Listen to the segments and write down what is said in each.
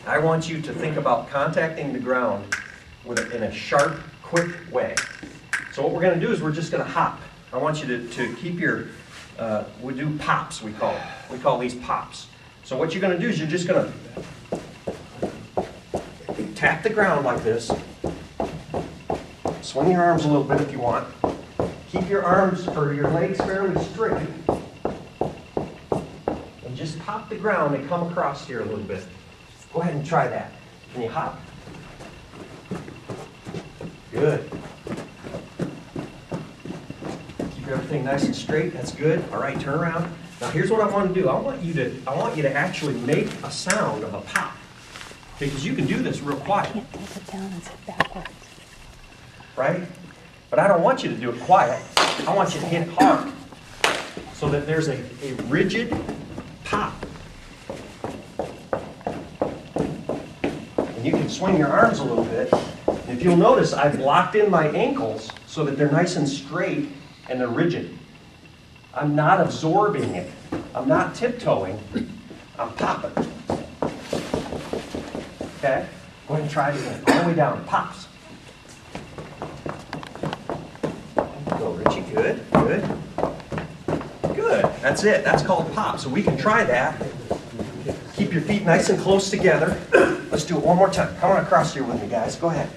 I want you to think about contacting the ground in a sharp, quick way. So what we're going to do is we're just going to hop. I want you to keep your, we do pops, we call it. We call these pops. So what you're going to do is you're just going to tap the ground like this. Swing your arms a little bit if you want. Keep your arms or your legs fairly straight. And just pop the ground and come across here a little bit. Go ahead and try that. Can you hop? Good. Keep everything nice and straight. That's good. All right, turn around. Now here's what I want to do. I want you to actually make a sound of a pop. Because you can do this real quiet. You can't take it down and sit backwards. Right? But I don't want you to do it quiet. I want you to hit it hard so that there's a rigid pop. And you can swing your arms a little bit. If you'll notice, I've locked in my ankles so that they're nice and straight and they're rigid. I'm not absorbing it. I'm not tiptoeing. I'm popping. Okay? Go ahead and try it again. All the way down. Pops. Go, Richie. Good. Good. Good. That's it. That's called pop. So we can try that. Keep your feet nice and close together. Let's do it one more time. Come on across here with me, guys. Go ahead.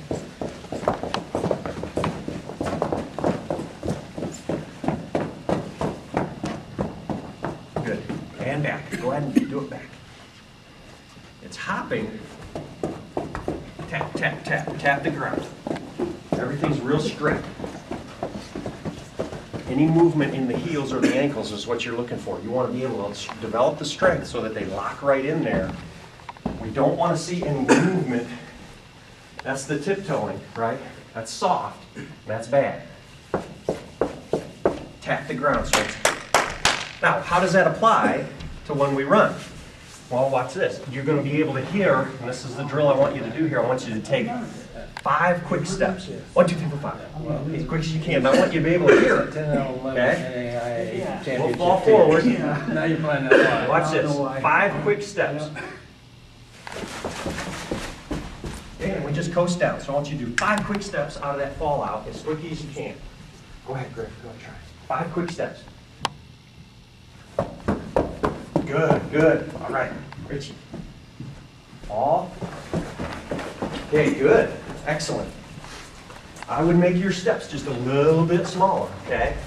Good. And back. Go ahead and do it back. It's hopping. Tap, tap, tap. Tap the ground. Everything's real straight. Any movement in the heels or the ankles is what you're looking for. You want to be able to develop the strength so that they lock right in there. We don't want to see any movement. That's the tiptoeing, right? That's soft. That's bad. Tap the ground straight. Now, how does that apply to when we run? Well, watch this. You're going to be able to hear, and this is the drill I want you to do here. I want you to take 5 quick steps. 1, 2, 3, 4, 5. As quick as you can. But I want you to be able to hear it. Okay? We'll fall forward. Now you're playing that. Watch this. 5 quick steps. Okay, and we just coast down. So I want you to do 5 quick steps out of that fallout as quickly as you can. Go ahead, Griff. Go ahead, try. 5 quick steps. Good, good. All right, Richie. All. Okay, good. Excellent. I would make your steps just a little bit smaller, okay?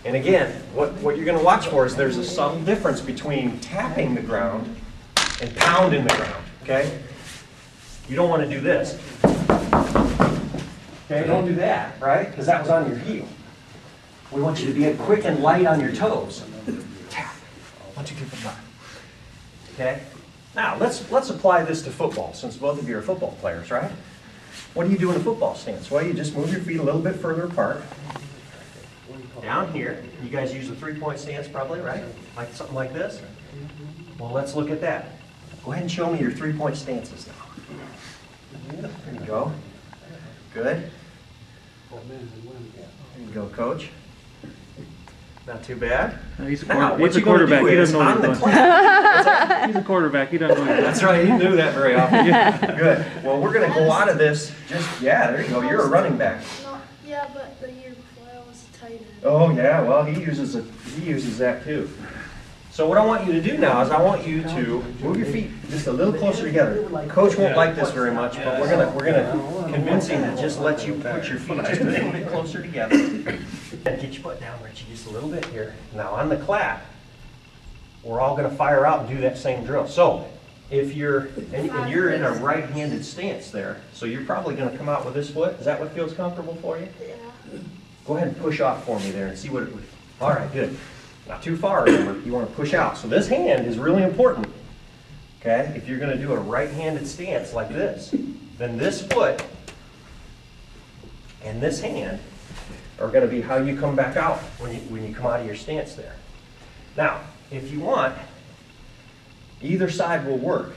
And again, what you're going to watch for is there's a subtle difference between tapping the ground and pounding the ground, okay? You don't want to do this. Okay, don't do that, right? Because that was on your heel. We want you to be quick and light on your toes. Tap. 1, 2, 3, 4, 5. Okay? Now, let's apply this to football, since both of you are football players, right? What do you do in a football stance? Well, you just move your feet a little bit further apart. Down here, you guys use a 3-point stance probably, right? Like something like this? Well, let's look at that. Go ahead and show me your 3-point stances now. There you go. Good. There you go, Coach. Not too bad. No, he's a quarterback. He doesn't know what he's doing. He's a quarterback. He doesn't know what he's doing. That's right. You do that very often. Good. Well, we're going to go out of this. There you go. You're a running back. No, yeah, but the year before I was a tight end. Oh yeah. Well, he uses that too. So what I want you to do now is I want you to move your feet just a little closer together. Coach won't like this very much, but we're gonna convince him to just let you put your feet just a little bit closer together. And get your foot down, Richie, just a little bit here. Now on the clap, we're all gonna fire out and do that same drill. So if you're in a right-handed stance there, so you're probably gonna come out with this foot. Is that what feels comfortable for you? Yeah. Go ahead and push off for me there and see what it would. All right, good. Not too far, remember, you want to push out. So this hand is really important, okay? If you're going to do a right-handed stance like this, then this foot and this hand are going to be how you come back out when you come out of your stance there. Now, if you want, either side will work.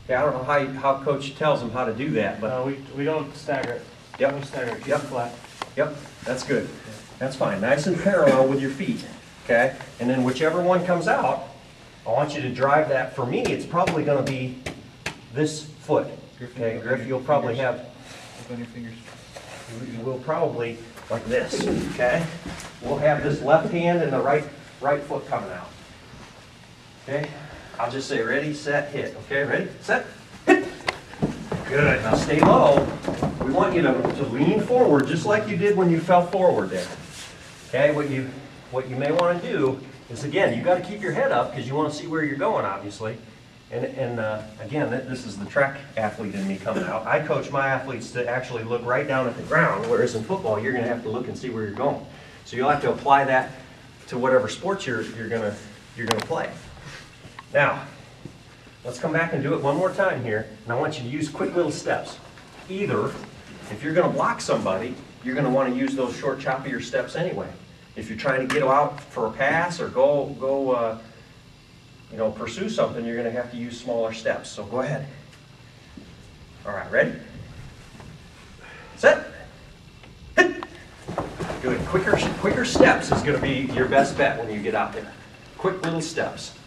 Okay, I don't know how Coach tells them how to do that, but we don't stagger it. Yep. Don't stagger it. Keep Yep. it flat. Yep, that's good. That's fine. Nice and parallel with your feet. Okay, and then whichever one comes out, I want you to drive that. For me, it's probably going to be this foot. Okay, Griff, you'll probably have, Look on your fingers. we'll probably, like this, okay? We'll have this left hand and the right foot coming out. Okay, I'll just say ready, set, hit. Okay, ready, set, hit. Good, now stay low. We want you to lean forward just like you did when you fell forward there. Okay, what you may want to do is, again, you got to keep your head up because you want to see where you're going, obviously. And again, this is the track athlete in me coming out. I coach my athletes to actually look right down at the ground, whereas in football, you're going to have to look and see where you're going. So you'll have to apply that to whatever sports you're going to play. Now, let's come back and do it one more time here, and I want you to use quick little steps. Either, if you're going to block somebody, you're going to want to use those short, choppier steps anyway. If you're trying to get out for a pass or go pursue something, you're going to have to use smaller steps. So go ahead. All right, ready? Set. Hit. Good. Quicker steps is going to be your best bet when you get out there. Quick little steps.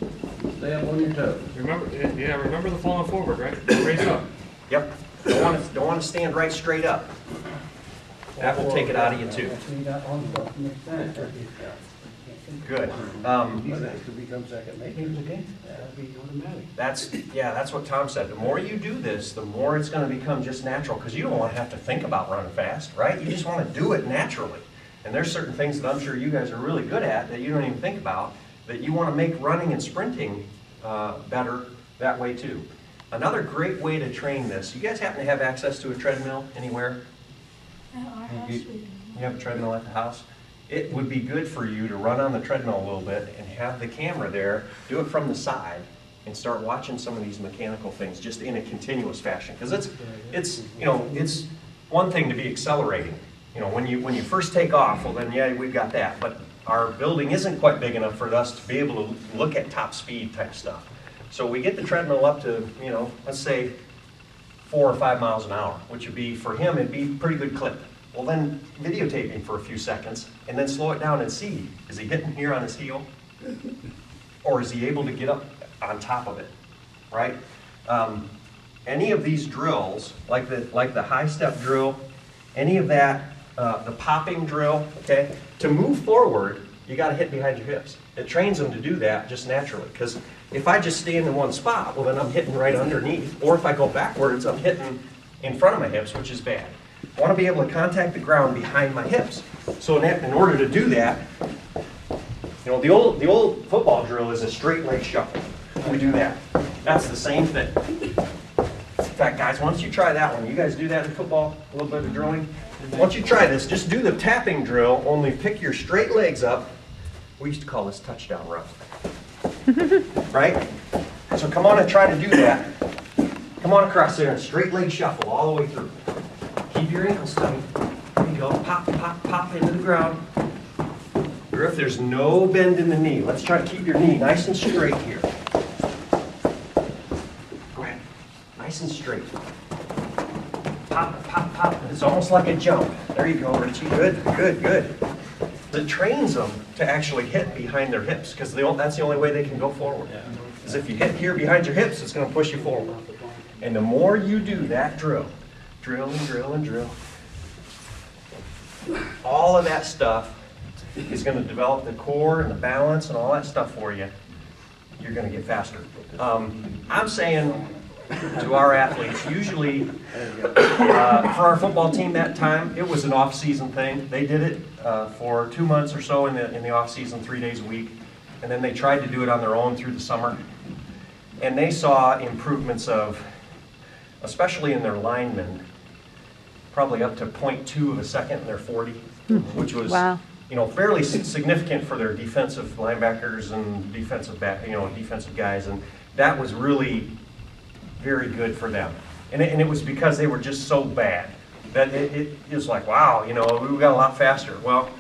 Stay up on your toes. Remember the falling forward, right? Raise up. Yep. Don't want to stand right straight up. That will take it out of you too. Good. To become second nature. That'd be automatic. That's what Tom said. The more you do this, the more it's going to become just natural, because you don't want to have to think about running fast, right? You just want to do it naturally. And there's certain things that I'm sure you guys are really good at that you don't even think about, that you want to make running and sprinting better that way too. Another great way to train this, you guys happen to have access to a treadmill anywhere? At our house, we do. You have a treadmill at the house? It would be good for you to run on the treadmill a little bit and have the camera there, do it from the side, and start watching some of these mechanical things just in a continuous fashion. Because it's one thing to be accelerating. When you first take off, well then yeah, we've got that. But our building isn't quite big enough for us to be able to look at top speed type stuff. So we get the treadmill up to, let's say 4 or 5 miles an hour, which would be, for him, it'd be a pretty good clip. Well, then videotape him for a few seconds and then slow it down and see, is he hitting here on his heel? Or is he able to get up on top of it, right? Any of these drills, like the high step drill, any of that, the popping drill, okay? To move forward, you got to hit behind your hips. It trains them to do that just naturally, because if I just stand in one spot, well then I'm hitting right underneath, or if I go backwards, I'm hitting in front of my hips, which is bad. I want to be able to contact the ground behind my hips. So in order to do that, the old football drill is a straight leg shuffle. We do that. That's the same thing. In fact, guys, why don't you try that one? You guys do that in football, a little bit of drilling? Why don't you try this? Just do the tapping drill, only pick your straight legs up. We used to call this touchdown run. Right? So come on and try to do that. Come on across there and straight leg shuffle all the way through. Keep your ankles tight. There you go. Pop, pop, pop into the ground. Griff, there's no bend in the knee. Let's try to keep your knee nice and straight here. Go ahead. Nice and straight. Pop, pop, pop. It's almost like a jump. There you go, Richie. Good, good, good. It trains them to actually hit behind their hips, because that's the only way they can go forward. Because if you hit here behind your hips, it's going to push you forward. And the more you do that drill and drill and drill, all of that stuff is going to develop the core and the balance and all that stuff for you. You're going to get faster. I'm saying to our athletes, usually for our football team that time, it was an off-season thing. They did it for 2 months or so in the off-season, 3 days a week, and then they tried to do it on their own through the summer. And they saw improvements of, especially in their linemen, probably up to 0.2 of a second in their 40, which was Wow. Fairly significant for their defensive linebackers and defensive guys, and that was really very good for them. And it was because they were just so bad that it was like, wow, we got a lot faster. Well,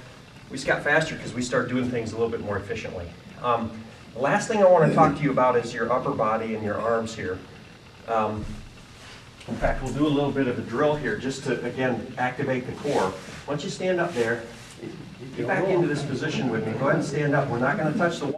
we just got faster because we started doing things a little bit more efficiently. The last thing I want to talk to you about is your upper body and your arms here. In fact, we'll do a little bit of a drill here just to, again, activate the core. Once you stand up there, get back into this position with me. Go ahead and stand up. We're not going to touch the wall.